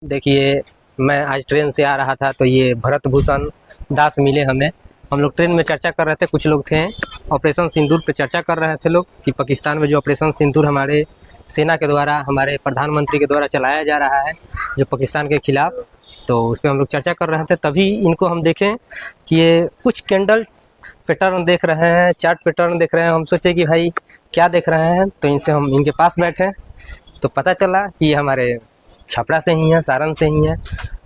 देखिए, मैं आज ट्रेन से आ रहा था तो ये भरत भूषण दास मिले हमें। हम लोग ट्रेन में चर्चा कर रहे थे, कुछ लोग थे ऑपरेशन सिंदूर पे चर्चा कर रहे थे लोग कि पाकिस्तान में जो ऑपरेशन सिंदूर हमारे सेना के द्वारा, हमारे प्रधानमंत्री के द्वारा चलाया जा रहा है जो पाकिस्तान के खिलाफ, तो उस पर हम लोग चर्चा कर रहे थे। तभी इनको हम देखें कि ये कुछ कैंडल पैटर्न देख रहे हैं, चार्ट पैटर्न देख रहे हैं। हम सोचे कि भाई क्या देख रहे हैं, तो इनसे हम इनके पास बैठे तो पता चला कि ये हमारे छपरा से ही हैं, सारण से ही हैं।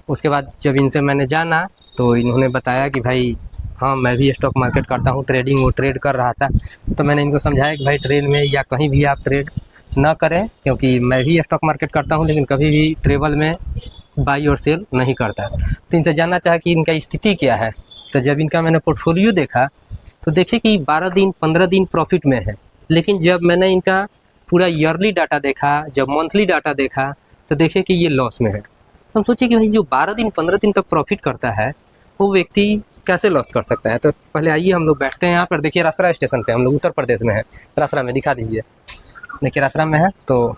उसके बाद जब इनसे मैंने जाना तो इन्होंने बताया कि भाई हाँ, मैं भी स्टॉक मार्केट करता हूँ, ट्रेडिंग वो ट्रेड कर रहा था। तो मैंने इनको समझाया कि भाई ट्रेन में या कहीं भी आप ट्रेड ना करें, क्योंकि मैं भी स्टॉक मार्केट करता हूँ लेकिन कभी भी ट्रेवल में बाई और सेल नहीं करता। तो इनसे जानना चाहा कि इनका स्थिति क्या है। तो जब इनका मैंने पोर्टफोलियो देखा तो देखिए कि 12 दिन 15 दिन प्रॉफिट में है, लेकिन जब मैंने इनका पूरा ईयरली डाटा देखा, जब मंथली डाटा देखा, तो देखिए कि ये लॉस में है। तो हम सोचे कि भाई जो 12 दिन 15 दिन तक प्रॉफिट करता है वो व्यक्ति कैसे लॉस कर सकता है। तो पहले आइए हम लोग बैठते हैं यहाँ पर। देखिए रासरा स्टेशन पे, हम लोग उत्तर प्रदेश में है, रासरा में दिखा दीजिए। देखिए रासरा में है, तो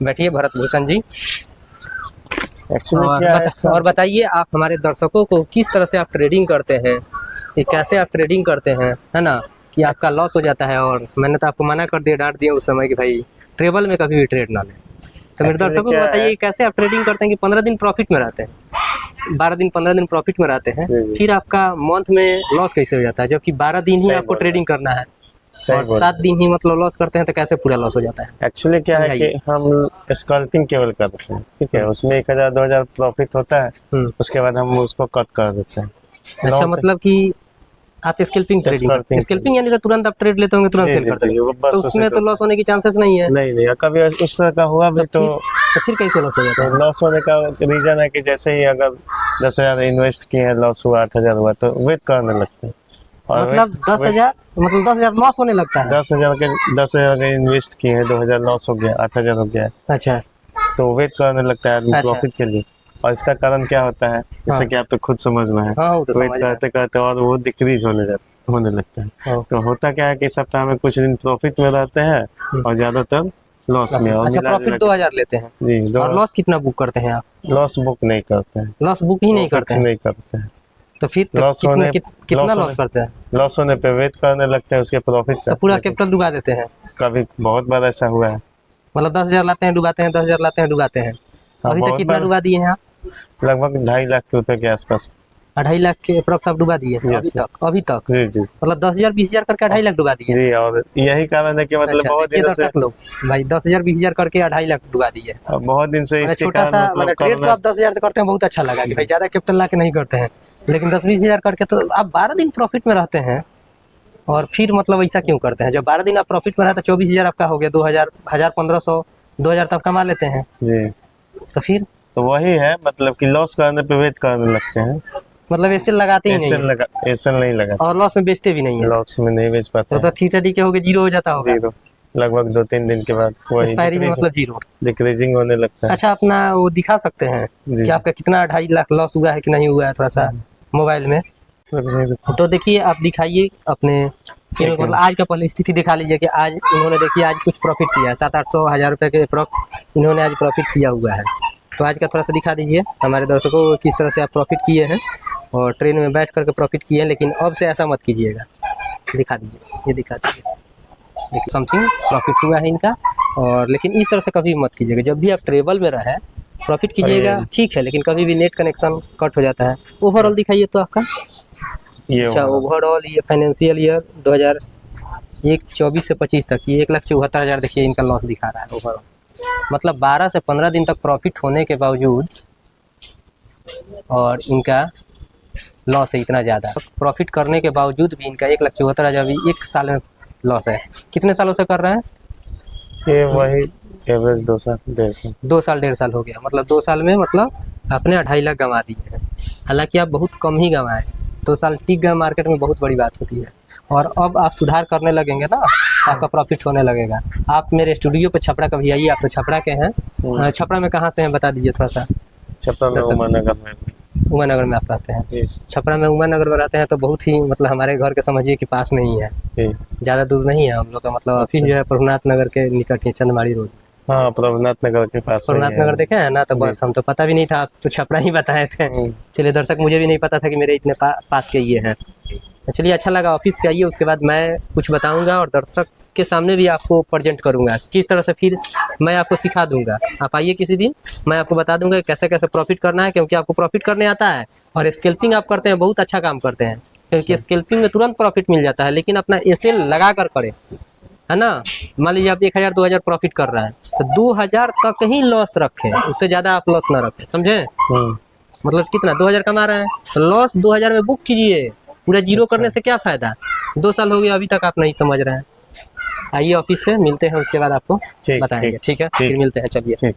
बैठिए भरत भूषण जी। और बताइए आप हमारे दर्शकों को किस तरह से आप ट्रेडिंग करते हैं, ये कैसे आप ट्रेडिंग करते हैं, है ना, कि आपका लॉस हो जाता है। और मैंने तो आपको मना कर दिया, डांट दिया उस समय कि भाई ट्रेवल में कभी भी ट्रेड ना लें। तो मेरे दर्शकों को बताइए कैसे आप ट्रेडिंग करते हैं कि 15 दिन प्रॉफिट में रहते हैं, 12 दिन 15 दिन प्रॉफिट में रहते हैं, फिर आपका मंथ में लॉस कैसे हो जाता है, जबकि 12 दिन ही आपको ट्रेडिंग करना है और 7 दिन ही मतलब लॉस करते हैं, तो कैसे पूरा लॉस हो जाता है। एक्चुअली क्या है कि हम स्कल्पिंग केवल करते हैं, ठीक है, उसमें 1000-2000 प्रॉफिट होता है, उसके बाद हम उसको कट कर देते हैं। अच्छा, मतलब कि आप स्कैल्पिंग ट्रेडिंग, स्कैल्पिंग यानी कि तुरंत आप ट्रेड लेते होंगे, तुरंत सेल करते हैं, तो उसमें तो लॉस होने की चांसेस नहीं है। नहीं, कभी उस तरह का हुआ भी तो फिर कैसे लॉस हो जाता है। लॉस होने का रीजन है कि जैसे ही अगर 10,000 इन्वेस्ट किए हैं, लॉस हुआ 8,000 हुआ तो वेट करने लगते हैं। मतलब 10,000 लॉस होने लगता है। 10,000 का इन्वेस्ट किए हैं, 2,000 लॉस हो गया, 8,000 हो गया, अच्छा, तो वेट करने लगता है आदमी प्रॉफिट के लिए। और इसका कारण क्या होता है, जैसे कि आप तो खुद समझना है, वेट करते करते और वो डिक्रीज होने लगता है। तो होता क्या है कि सप्ताह में कुछ दिन प्रॉफिट में रहते हैं और ज्यादातर लॉस में। अच्छा, प्रॉफिट 2000 लेते हैं जी, और लॉस कितना बुक करते हैं आप। लॉस बुक नहीं करते हैं, लॉस बुक ही नहीं करते हैं। तो फिर कितना लॉस करते हैं। लॉस होने पे वेट करने लगते हैं उसके प्रॉफिट का, तो पूरा कैपिटल डुबा देते हैं। कभी बहुत बार ऐसा हुआ है, मतलब 10,000 लाते हैं डुबाते हैं, 10,000 लाते हैं डुबाते हैं। अभी तक कितना डुबा दिए हैं आप। लगभग 2.5 लाख रुपए के आसपास। 2.5 लाख के अप्रोक्स आप डुबा दिए हैं अभी तक। जी, मतलब 10,000 20,000 करके 2.5 लाख डुबा दिए जी। और यही कारण है कि मतलब बहुत दिनों से लोग भाई 10,000 20,000 करके 2.5 लाख डुबा दिए। बहुत दिन से छोटा सा मतलब ट्रेड तो आप 10,000 से करते हैं, बहुत अच्छा लगा कि भाई ज्यादा कैपिटल ला के नहीं करते हैं, लेकिन 10-20,000 करके तो आप 12 दिन प्रॉफिट में रहते हैं। और फिर मतलब ऐसा क्यों करते हैं, जब 12 दिन आप प्रॉफिट में रहते हैं 24,000 आपका हो गया, 2,000 1500 2,000 तक कमा लेते हैं जी। तो फिर तो वही है मतलब कि लॉस करने पे वेट करने लगते हैं, मतलब ऐसे लगाते ही नहीं, ऐसे नहीं लगा, और लॉस में बेचते भी नहीं है। लॉस में नहीं बेच पाते तो ठीक के हो गए, जीरो हो जाता होगा। जीरो लगभग 2-3 दिन के बाद एक्सपायरी में मतलब जीरो, डिक्रीजिंग होने लगता है। अच्छा, अपना वो दिखा सकते हैं कि आपका कितना 2.5 लाख लॉस हुआ है कि नहीं हुआ है, थोड़ा सा मोबाइल में। तो देखिए आप दिखाइए अपने, मतलब आज का पहले स्थिति दिखा लीजिए कि आज इन्होंने देखिए आज कुछ प्रॉफिट किया है, 700-800 रुपए के अप्रॉक्स इन्होंने आज प्रॉफिट किया हुआ है। तो आज का थोड़ा सा दिखा दीजिए हमारे दर्शकों को किस तरह से आप प्रॉफिट किए हैं और ट्रेन में बैठ करके प्रॉफिट किए हैं। लेकिन अब से ऐसा मत कीजिएगा, दिखा दीजिए, ये दिखा दीजिए, देखिए समथिंग प्रॉफिट हुआ है इनका। और लेकिन इस तरह से कभी मत कीजिएगा, जब भी आप ट्रेवल में रहे प्रॉफिट कीजिएगा ठीक है, लेकिन कभी भी नेट कनेक्शन कट हो जाता है। ओवरऑल दिखाइए तो आपका, अच्छा ओवरऑल ये फाइनेंशियल ईयर 2024 से 25 तक ये 1,74,000 देखिए इनका लॉस दिखा रहा है ओवरऑल। मतलब 12 से 15 दिन तक प्रॉफिट होने के बावजूद और इनका लॉस है इतना ज़्यादा, प्रॉफिट करने के बावजूद भी इनका 1,74,000 भी एक साल में लॉस है। कितने सालों से कर रहे हैं ये? वही एवरेज 2 साल 1.5 साल, 2 साल 1.5 साल हो गया। मतलब 2 साल में मतलब आपने 2.5 लाख गंवा दिए हैं। हालांकि आप बहुत कम ही गंवाए, 2 साल टिक गए मार्केट में, बहुत बड़ी बात होती है। और अब आप सुधार करने लगेंगे ना, आपका प्रॉफिट होने लगेगा। आप मेरे स्टूडियो पे छपरा कभी आइए, आप तो छपरा के हैं। छपरा में कहाँ से हैं बता दीजिए थोड़ा सा। छपरा में उमानगर में आप रहते हैं। छपरा में उमानगर में रहते हैं तो बहुत ही मतलब हमारे घर के समझिए कि पास में ही है, ज़्यादा दूर नहीं है हम लोग का। मतलब ऑफिस जो है प्रभुनाथ नगर के निकट ही, चंदमाड़ी रोड। हाँ, प्रभुनाथ नगर के पास में प्रभुनाथ ही है। नगर देखे हैं ना, तो बस हम तो पता भी नहीं था, आप तो छपरा ही बताए थे। चलिए दर्शक, मुझे भी नहीं पता था कि मेरे इतने पास के ये हैं। चलिए अच्छा लगा, ऑफिस पे आइए, उसके बाद मैं कुछ बताऊंगा और दर्शक के सामने भी आपको प्रेजेंट करूंगा किस तरह से, फिर मैं आपको सिखा दूंगा। आप आइए किसी दिन, मैं आपको बता दूंगा कैसे कैसे प्रॉफिट करना है, क्योंकि आपको प्रॉफिट करने आता है और स्कैल्पिंग आप करते हैं, बहुत अच्छा काम करते हैं, क्योंकि स्कैल्पिंग में तुरंत प्रॉफिट मिल जाता है, लेकिन अपना एसएल लगा कर करें, है ना। मान लीजिए आप 1000 2000 प्रॉफिट कर रहा है, तो 2000 तक ही लॉस रखें, उससे ज़्यादा आप लॉस ना रखें, समझे। मतलब कितना 2000 कमा रहे हैं तो लॉस 2000 में बुक कीजिए, पूरा जीरो करने से क्या फ़ायदा। 2 साल हो गया अभी तक आप नहीं समझ रहे हैं। आइए ऑफिस से मिलते हैं, उसके बाद आपको बताएंगे। ठीक है, फिर मिलते हैं, चलिए।